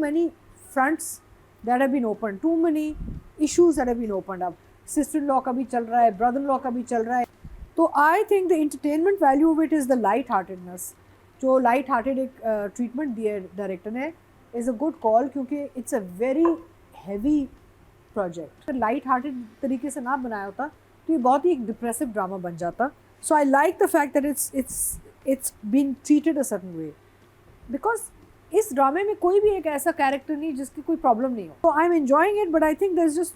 many fronts that have been opened, too many issues that have been opened up. Sister-in-law का भी चल रहा है, brother-in-law का भी चल रहा है. तो I think the entertainment value of it is the light-heartedness. जो light-hearted एक treatment दिया है डायरेक्टर ने is a good call क्योंकि it's a very heavy project. Light-hearted तरीके से ना बनाया होता तो ये बहुत ही एक depressive drama बन जाता. So I like the fact that it's been treated a certain way because इस ड्रामे में कोई भी एक ऐसा कैरेक्टर नहीं जिसकी कोई प्रॉब्लम नहीं हो. So I'm enjoying it, but I think there's just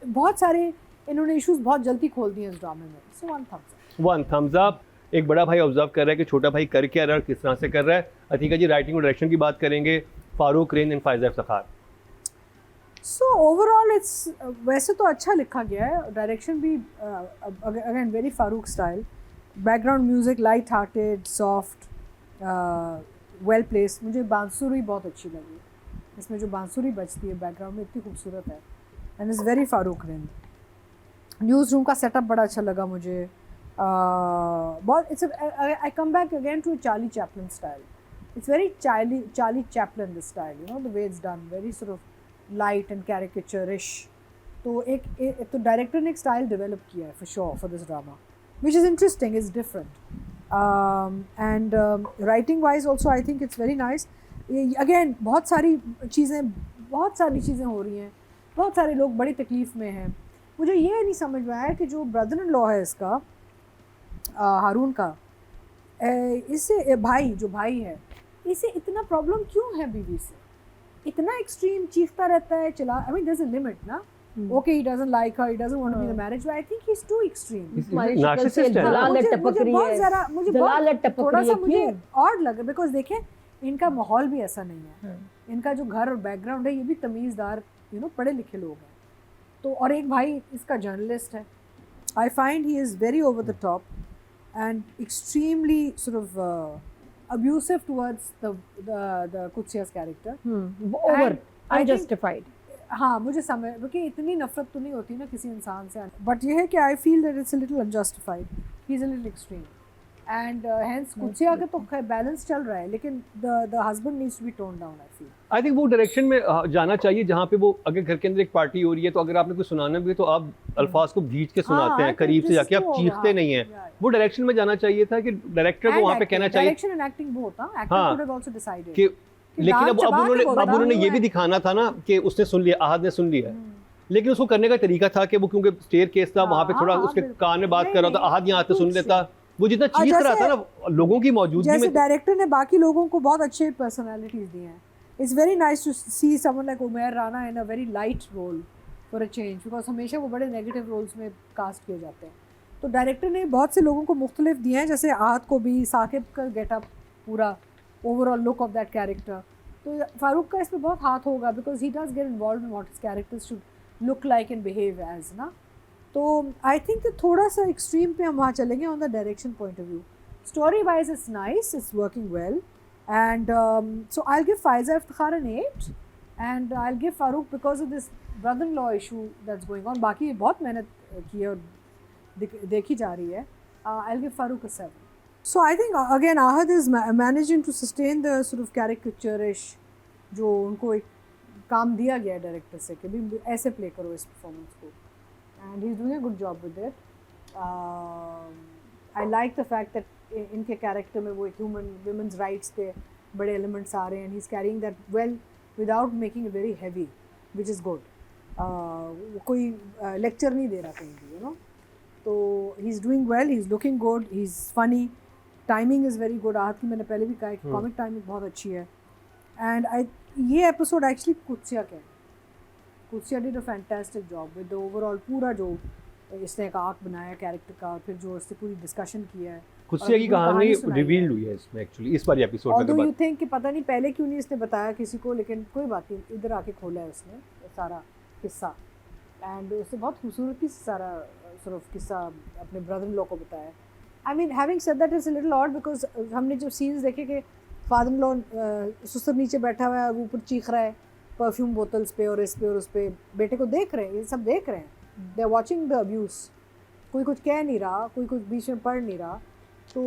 बहुत सारे इन्होंने इश्यूज बहुत जल्दी खोल दिए इस ड्रामे में. So one thumbs up. एक बड़ा भाई ऑब्जर्व कर रहा है कि छोटा भाई कर क्या रहा है और किस तरह से कर रहा है. अतीका जी राइटिंग और डायरेक्शन की बात करेंगे. Farooq rain and Faiza Iftikhar. So overall it's वैसे तो अच्छा लिखा गया है. डायरेक्शन भी again very Farooq style. Background music light hearted, soft, well place. मुझे बांसुरी बहुत अच्छी लगी. इसमें जो बांसुरी बजती है बैकग्राउंड में इतनी खूबसूरत है. एंड इज़ वेरी फारूक रेन. न्यूज़ रूम का सेटअप बड़ा अच्छा लगा मुझे. बहुत it's I come back again to Charlie Chaplin style. It's very Charlie Chaplin this style, you know, the way it's done, very sort of light and caricaturish. तो एक तो डायरेक्टर ने एक स्टाइल डेवलप किया है for sure for this drama, which is interesting, it's different. And writing wise also I think it's very nice. Again बहुत सारी चीज़ें हो रही हैं, बहुत सारे लोग बड़ी तकलीफ़ में हैं. मुझे ये नहीं समझ में आया कि जो ब्रदर इन लॉ है इसका हारून का, इससे भाई है, इसे इतना प्रॉब्लम क्यों है बीवी से? इतना एक्सट्रीम चीखता रहता है, चला. I mean there's a limit ना. Okay, he doesn't like her, he doesn't want to be in the marriage, but I think he's too extreme. Narcissist है. मुझे थोड़ा सा मुझे odd लगा because देखें इनका माहौल भी ऐसा नहीं है. इनका जो घर और बैकग्राउंड है ये भी तमीज़दार, you know, पढ़े लिखे लोग हैं. तो और एक भाई इसका जर्नलिस्ट है. I find he is very over the top and extremely sort of abusive towards the Kutsiya's character. Over, unjustified. हाँ, मुझे समझ क्योंकि इतनी नफरत तो नहीं होती ना किसी इंसान से, बट ये है कि I feel that it's a little unjustified. He is a little extreme and hence Kutsiya का तो बैलेंस चल रहा है, लेकिन the husband needs to be tone down. I feel I think वो डायरेक्शन में जाना चाहिए जहाँ पे वो अगर घर के अंदर एक पार्टी हो रही है तो अगर आपने कुछ सुनाना भी है तो आप अल्फाज को भींच के सुनाते हैं, करीब से जाके आप चीखते नहीं हैं. वो डायरेक्शन में जाना चाहिए था कि डायरेक्टर को वहाँ पे कहना चाहिए. Direction and acting both. Actor could have also decided कि लेकिन अब उन्होंने ये भी दिखाना था ना कि उसने सुन लिया, आहद ने सुन लिया. लेकिन उसको करने का तरीका था कि वो क्योंकि स्टेयर केस था वहाँ पे थोड़ा उसके कान में बात कर रहा था, आहद यहाँ आते सुन लेता. वो जितना चीख रहा था ना लोगों की मौजूदगी में. जैसे डायरेक्टर ने बाकी लोगों को बहुत अच्छे पर्सनालिटीज दी हैं. It's very nice to see someone like Umair Rana in a very light role for a change, because हमेशा वो बड़े नेगेटिव रोल्स में कास्ट किए जाते हैं. तो डायरेक्टर ने बहुत से लोगों को मुख्तलिफ दिए हैं, जैसे आहद को भी, साकिब का गेटअप, पूरा overall look of that character. तो फारूक का इसमें बहुत हाथ होगा because he does get involve in what his characters should look like and behave as ना. तो आई थिंक कि थोड़ा सा एक्सट्रीम पे हम वहाँ चलेंगे on the direction point of view. Story wise it's nice, it's working well and so I will give Faiza Iftikhar an 8 and I will give Farooq because of this brother in law issue that's going on. बाकी बहुत मेहनत की है और देखी जा रही है. I will give Farooq a 7. So I think again Ahad is managing to sustain the sort of caricaturish जो उनको एक काम दिया गया डायरेक्टर से कि भी ऐसे प्ले करो इस परफॉर्मेंस को, and he's doing a good job with it. I like the fact that इनके कैरेक्टर में वो एक women's rights पे बड़े एलिमेंट्स आ रहे हैं and he's carrying that well without making it very heavy, which is good. कोई लेक्चर नहीं दे रहा कहीं भी, you know. तो he's doing well, he's looking good, he's funny. Timing is very good. Ahad की मैंने पहले भी कहा कि कॉमिक टाइमिंग बहुत अच्छी है. एंड ये एपिसोड एक्चुअली कुत्सिया का है. Kutsiya did a fantastic job with the overall पूरा जो इसने एक आर्क बनाया कैरेक्टर का, और फिर जो इससे पूरी डिस्कशन किया है. कुत्सिया की कहानी रिवील्ड हुई है इसमें एक्चुअली इस बार एपिसोड में. ऑल्दो यू थिंक कि पता नहीं पहले क्यों नहीं इसने बताया किसी को, लेकिन कोई बात नहीं, इधर आके खोला है उसने सारा किस्सा. एंड उससे बहुत खूबसूरती से सारा सॉर्ट ऑफ किस्सा अपने ब्रदर इन लॉ को बताया. I mean, having said that, it's a little odd because हमने जब सीन्स देखे कि फादर इन लॉ सुसर नीचे बैठा हुआ है, ऊपर चीख रहा है परफ्यूम बोतल्स पे और इस पे और उस पे, बेटे को देख रहे हैं, ये सब देख रहे हैं. They are watching the abuse. कोई कुछ कह नहीं रहा, कोई कुछ बीच में पढ़ नहीं रहा. तो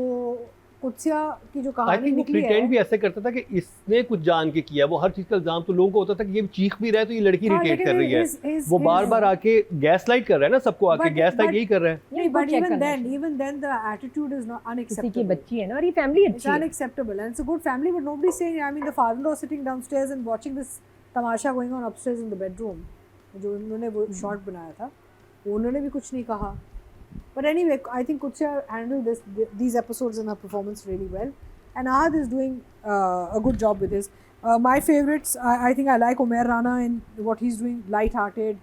कुत्सिया की जो आई कहानी थिंक वो निकली प्रिटेंड है, भी ऐसे करता था कि इसने कुछ जान के किया, वो हर चीज का इल्जाम तो लोगों को होता था कि ये चीख भी रहा है तो ये लड़की हाँ, इरिटेट लेकिन कर रही है, वो बार बार आके गैस लाइट कर रहा है ना सबको, आके But- गैस लाइट but- यही कर रहा है। नहीं, इनको but check even करना then, चाहिए। even then the attitude is not किसी की unacceptable. बच्ची है ना, और ये फैमिली It's अच्छी है। unacceptable, and it's a good family, but nobody's saying. I mean, the father-in-law sitting downstairs and watching this tamasha going on upstairs in the bedroom. जो उन्होंने वो shot बनाया था, उन्होंने भी कुछ नहीं कहा. But anyway, I think Kutsya handled these episodes and her performance really well, and Ahad is doing a good job with his. My favorites, I think I like Umair Rana and what he's doing, light-hearted,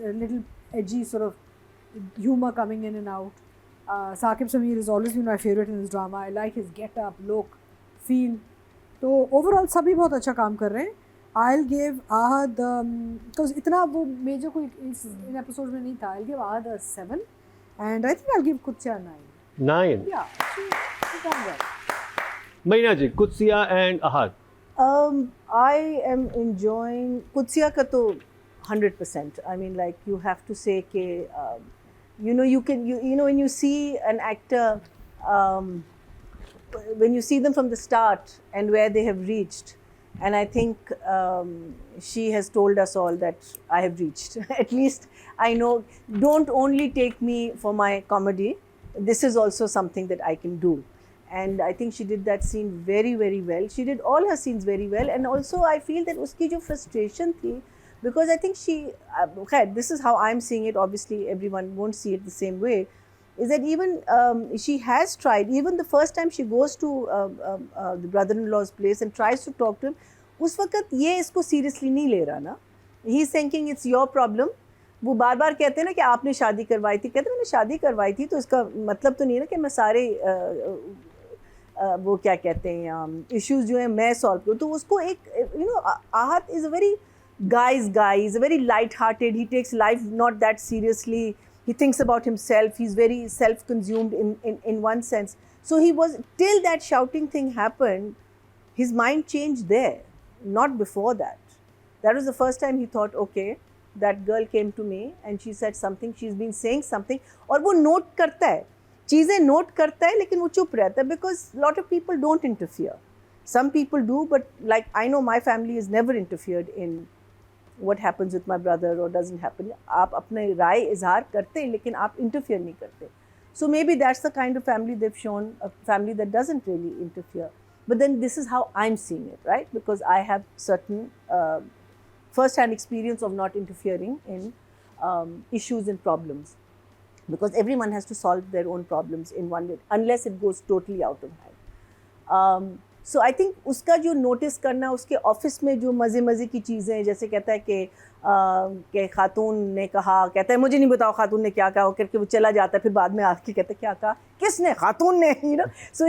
a little edgy sort of humor coming in and out. Saqib Sameer has always been my favorite in his drama. I like his get-up, look, feel. तो overall सभी बहुत अच्छा काम कर रहे हैं. I'll give Ahad because इतना वो मेजर कोई इन एपिसोड में नहीं था. I'll give Ahad a 7, and I think I'll give Kutsya a 9. 9 Yeah, she done well. महीना जी, Kutsiya and Ahad. I am enjoying Kutsiya ka to 100%. I mean, like you have to say ke, you know, you know when you see an actor, when you see them from the start and where they have reached, and I think she has told us all that I have reached. At least I know. Don't only take me for my comedy. This is also something that I can do. And I think she did that scene very, very well. She did all her scenes very well. And also I feel that uski jo frustration thi, because I think she, this is how I'm seeing it, obviously everyone won't see it the same way, is that even she has tried, even the first time she goes to the brother-in-law's place and tries to talk to him, उस वक्त ये इसको seriously नहीं ले रहा ना. He's thinking it's your problem. वो बार बार कहते हैं ना कि आपने शादी करवाई थी, कहते हैं मैंने शादी करवाई थी तो इसका मतलब तो नहीं है ना कि मैं सारे वो क्या कहते हैं इश्यूज जो हैं मैं सॉल्व करूँ. तो उसको एक यू नो आहत is a very guy's guy, he's a very light-hearted, he takes life not that seriously, he thinks about himself, he's very self-consumed in one sense. So he was, till that shouting thing happened, his mind changed there, not before that. That was the first time he thought, okay, that girl came to me and she said something, she's been saying something, और वो note करता है, चीज़ें note करता है लेकिन वो चुप रहता है, because lot of people don't interfere. Some people do, but like I know my family has never interfered in what happens with my brother or doesn't happen. आप अपने राय इजहार करते हैं लेकिन आप interfere नहीं करते. So maybe that's the kind of family they've shown, a family that doesn't really interfere. But then this is how I'm seeing it, right? Because I have certain first-hand experience of not interfering in issues and problems. Because everyone has to solve their own problems in one way, unless it goes totally out of hand. So I think उसका जो notice करना, उसके office में जो मज़े की चीज़ें, जैसे कहता है कि खातून ने कहा, कहता है मुझे नहीं बताओ खातून ने क्या कहा, करके वो चला जाता है, फिर बाद में आके कहता है क्या कहा, किसने, खातून ने, you know. So